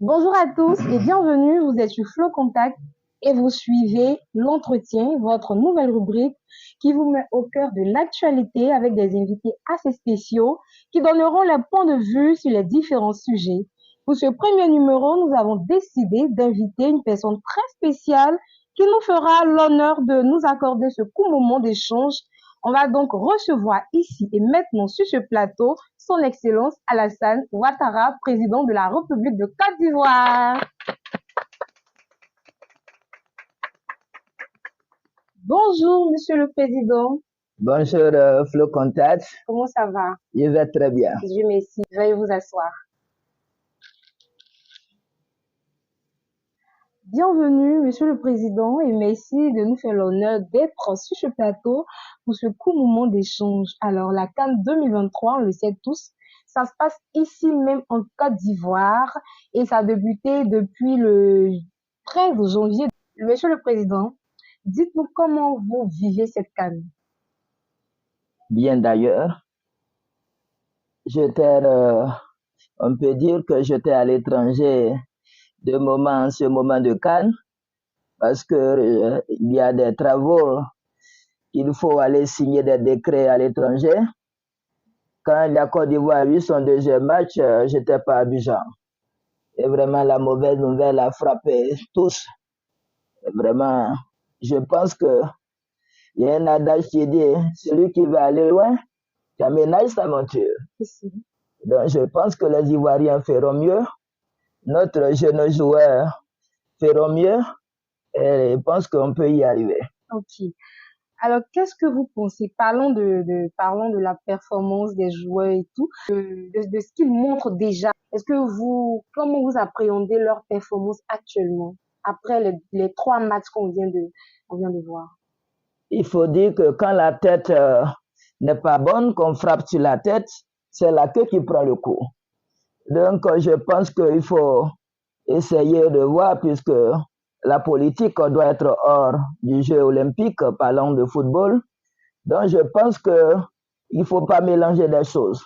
Bonjour à tous et bienvenue, vous êtes sur Flow Contact et vous suivez l'entretien, votre nouvelle rubrique qui vous met au cœur de l'actualité avec des invités assez spéciaux qui donneront leur point de vue sur les différents sujets. Pour ce premier numéro, nous avons décidé d'inviter une personne très spéciale qui nous fera l'honneur de nous accorder ce court moment d'échange. On va donc recevoir ici et maintenant sur ce plateau son Excellence Alassane Ouattara, président de la République de Côte d'Ivoire. Bonjour, Monsieur le Président. Bonjour, Flo Contact. Comment ça va? Je vais très bien. Dieu merci. Veuillez vous asseoir. Bienvenue, Monsieur le Président, et merci de nous faire l'honneur d'être sur ce plateau pour ce court moment d'échange. Alors, la CAN 2023, on le sait tous, ça se passe ici même en Côte d'Ivoire et ça a débuté depuis le 13 janvier. Monsieur le Président, dites-nous comment vous vivez cette CAN. Bien d'ailleurs. On peut dire que j'étais à l'étranger en ce moment de Cannes parce que il y a des travaux, il faut aller signer des décrets à l'étranger. Quand la Côte d'Ivoire a eu son deuxième match, j'étais pas à Abidjan. Et vraiment, la mauvaise nouvelle a frappé tous. Et vraiment, je pense que il y a un adage qui dit, celui qui veut aller loin, qui aménage sa monture. Donc, je pense que les Ivoiriens feront mieux. Notre jeune joueur feront mieux. Et je pense qu'on peut y arriver. Ok. Alors, qu'est-ce que vous pensez? Parlons de la performance des joueurs et tout, de ce qu'ils montrent déjà. Comment vous appréhendez leur performance actuellement, après les 3 matchs qu'on vient de voir? Il faut dire que quand la tête n'est pas bonne, qu'on frappe sur la tête, c'est la queue qui prend le coup. Donc, je pense qu'il faut essayer de voir, puisque la politique doit être hors du jeu olympique, parlant de football. Donc, je pense qu'il ne faut pas mélanger des choses.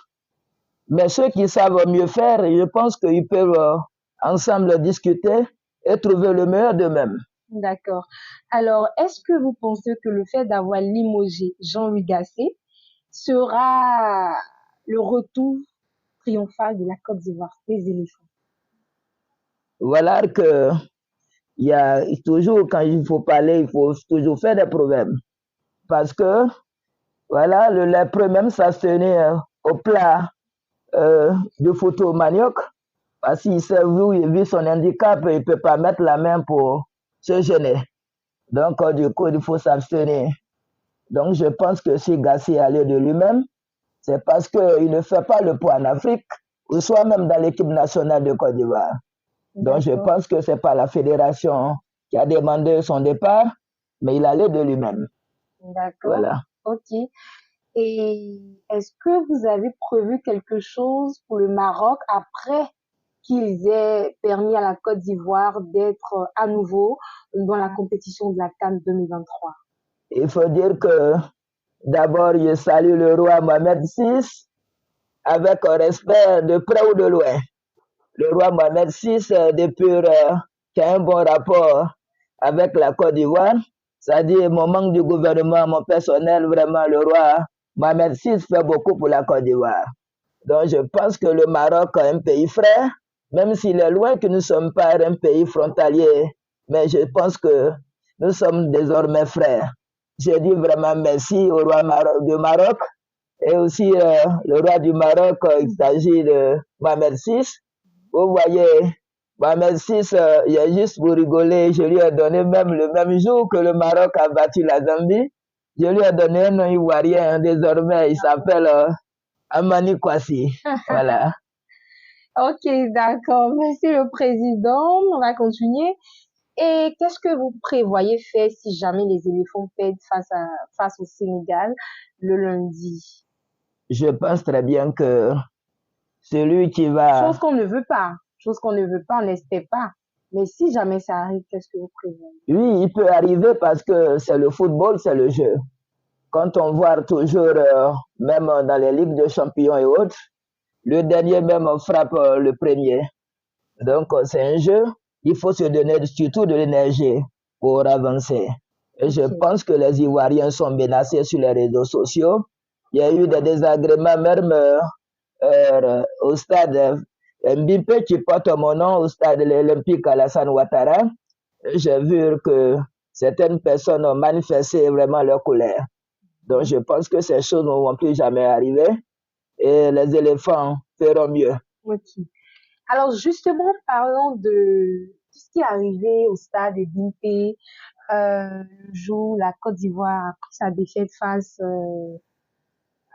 Mais ceux qui savent mieux faire, je pense qu'ils peuvent ensemble discuter et trouver le meilleur d'eux-mêmes. D'accord. Alors, est-ce que vous pensez que le fait d'avoir limogé Jean-Louis Gasset sera le retour triomphal de la Côte d'Ivoire, des éléphants? Voilà que il y a toujours, quand il faut parler, il faut toujours faire des problèmes. Parce que, voilà, le lépreux même s'abstenait au plat de photo manioc. Parce qu'il sait, vu son handicap, il ne peut pas mettre la main pour se gêner. Donc, du coup, il faut s'abstenir. Donc, je pense que si Gassi allait de lui-même, c'est parce qu'il ne fait pas le poids en Afrique, ou soit même dans l'équipe nationale de Côte d'Ivoire. Donc, je pense que ce n'est pas la fédération qui a demandé son départ, mais il allait de lui-même. D'accord. Voilà. Ok. Et est-ce que vous avez prévu quelque chose pour le Maroc après qu'ils aient permis à la Côte d'Ivoire d'être à nouveau dans la compétition de la CAN 2023? Il faut dire que d'abord, je salue le roi Mohamed VI avec un respect de près ou de loin. Le roi Mohamed VI, qui a un bon rapport avec la Côte d'Ivoire, c'est-à-dire mon manque du gouvernement, mon personnel, vraiment le roi Mohamed VI fait beaucoup pour la Côte d'Ivoire. Donc je pense que le Maroc est un pays frère, même s'il est loin que nous ne sommes pas un pays frontalier, mais je pense que nous sommes désormais frères. Je dis vraiment merci au roi du Maroc et aussi le roi du Maroc, il s'agit de Mohamed VI. Vous voyez, Mohamed VI, il a juste pour rigoler, je lui ai donné même le même jour que le Maroc a battu la Zambie, je lui ai donné un nom ivoirien, désormais il s'appelle Amani Kwasi. Voilà. Ok, d'accord. Merci le président. On va continuer. Et qu'est-ce que vous prévoyez faire si jamais les éléphants perdent face au Sénégal le lundi? Je pense très bien que celui qui va... Chose qu'on ne veut pas, on n'espère pas. Mais si jamais ça arrive, qu'est-ce que vous prévoyez? Oui, il peut arriver parce que c'est le football, c'est le jeu. Quand on voit toujours, même dans les ligues de champions et autres, le dernier même frappe le premier. Donc, c'est un jeu. Il faut se donner surtout de l'énergie pour avancer. Et je Ok. pense que les Ivoiriens sont menacés sur les réseaux sociaux. Il y a eu des désagréments même au stade Mbimpe qui porte mon nom, au stade olympique Alassane Ouattara. J'ai vu que certaines personnes ont manifesté vraiment leur colère. Donc, je pense que ces choses ne vont plus jamais arriver et les éléphants feront mieux. Ok. Alors justement, parlons de tout ce qui est arrivé au stade de Bimpe, le jour où la Côte d'Ivoire a pris sa défaite face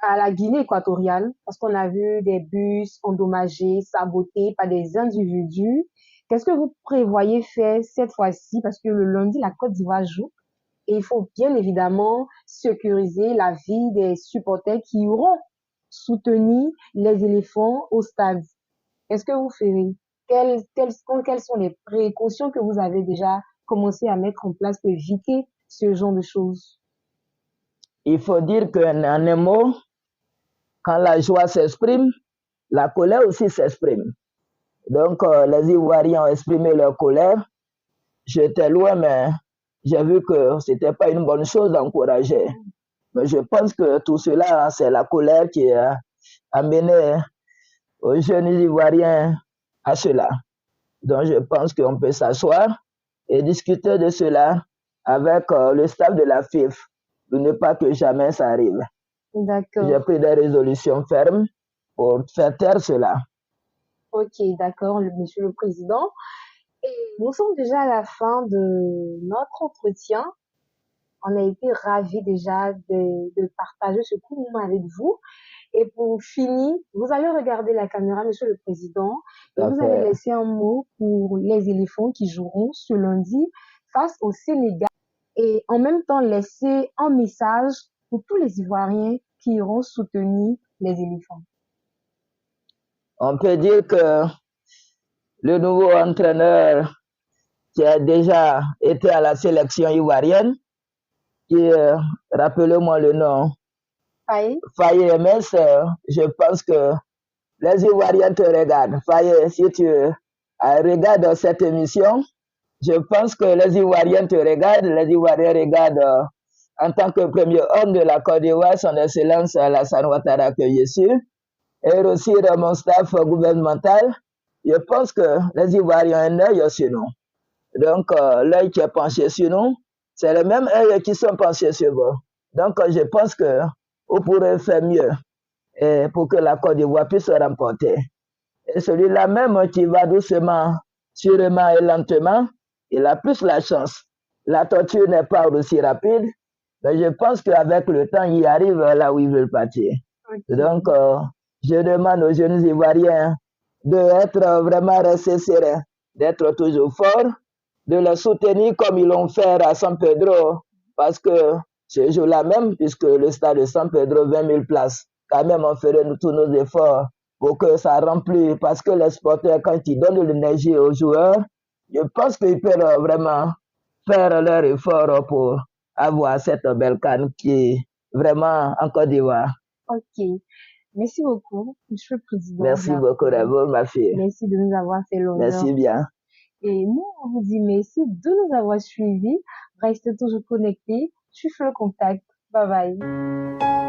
à la Guinée équatoriale, parce qu'on a vu des bus endommagés, sabotés par des individus. Qu'est-ce que vous prévoyez faire cette fois-ci? Parce que le lundi, la Côte d'Ivoire joue et il faut bien évidemment sécuriser la vie des supporters qui auront soutenu les éléphants au stade. Qu'est-ce que vous ferez? Quelles sont les précautions que vous avez déjà commencé à mettre en place pour éviter ce genre de choses? Il faut dire qu'en un mot, quand la joie s'exprime, la colère aussi s'exprime. Donc, les Ivoiriens ont exprimé leur colère. J'étais loin, mais j'ai vu que ce n'était pas une bonne chose d'encourager. Mais je pense que tout cela, c'est la colère qui a amené aux jeunes Ivoiriens à cela. Donc, je pense qu'on peut s'asseoir et discuter de cela avec le staff de la FIF pour ne pas que jamais ça arrive. J'ai D'accord. pris des résolutions fermes pour faire taire cela. Ok, d'accord, monsieur le président. Et nous sommes déjà à la fin de notre entretien. On a été ravis déjà de partager ce coup de moment avec vous. Et pour finir, vous allez regarder la caméra, monsieur le président, et vous allez Fait. laisser un mot pour les éléphants qui joueront ce lundi face au Sénégal. Et en même temps, laisser un message pour tous les Ivoiriens qui iront soutenir les éléphants. On peut dire que le nouveau entraîneur qui a déjà été à la sélection ivoirienne, qui, rappelez-moi le nom, Faye, Faye MS, je pense que les Ivoiriens te regardent. Faye, si tu regardes cette émission, je pense que les Ivoiriens te regardent, les Ivoiriens regardent en tant que premier homme de la Côte d'Ivoire, son Excellence Alassane Ouattara que je suis, et aussi de mon staff gouvernemental. Je pense que les Ivoiriens ont un œil sur nous. Donc, l'œil qui est penché sur nous, c'est le même œil qui sont penchés sur vous. Donc, je pense que vous pourrez faire mieux pour que la Côte d'Ivoire puisse se remporter. Et celui-là même qui va doucement, sûrement et lentement, il a plus la chance. La tortue n'est pas aussi rapide, mais je pense qu'avec le temps, il arrive là où il veut partir. ok. Donc, je demande aux jeunes Ivoiriens d'être vraiment restés sereins, d'être toujours forts, de les soutenir comme ils l'ont fait à San Pedro, parce que ce jour-là même, puisque le stade de San Pedro, 20 000 places, quand même, on ferait tous nos efforts pour que ça remplisse, parce que les sporteurs, quand ils donnent de l'énergie aux joueurs, je pense qu'ils peuvent vraiment faire leur effort pour avoir cette belle canne qui est vraiment en Côte d'Ivoire. Ok. Merci beaucoup, monsieur le président. Merci beaucoup d'avoir, ma fille. Merci de nous avoir fait l'honneur. Merci bien. Et nous, on vous dit merci de nous avoir suivis. Restez toujours connectés. Tu fais le contact. Bye bye.